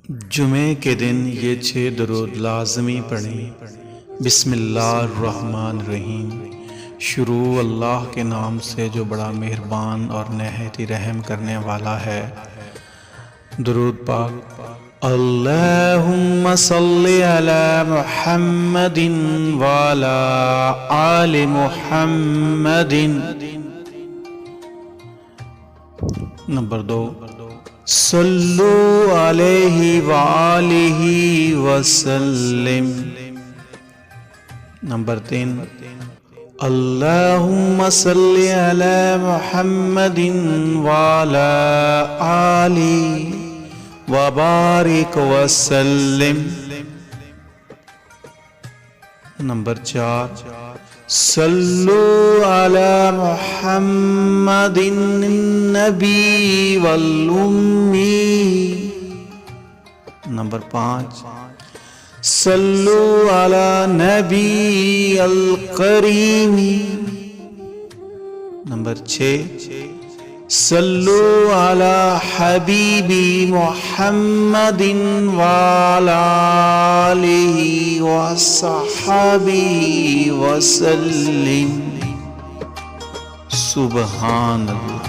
جمعے کے دن یہ 6 درود لازمی پڑھیں۔ بسم اللہ الرحمن الرحیم۔ شروع اللہ کے نام سے جو بڑا مہربان اور نہایت رحم کرنے والا ہے۔ درود پاک۔ اللہم صلی علی محمد وعلی آل محمد۔ نمبر 2، صلو علیہ وآلہ وسلم۔ نمبر 3، اللہم صلی علی محمد وعلی آلہ وبارک وسلم۔ نمبر 4، صلو علی محمد النبی والامی۔ نمبر 5، صلو علی نبی الکریم۔ نمبر 6، صلو علی حبیبی محمد وعلی آلہ وصحبہ وسلم۔ سبحان اللہ۔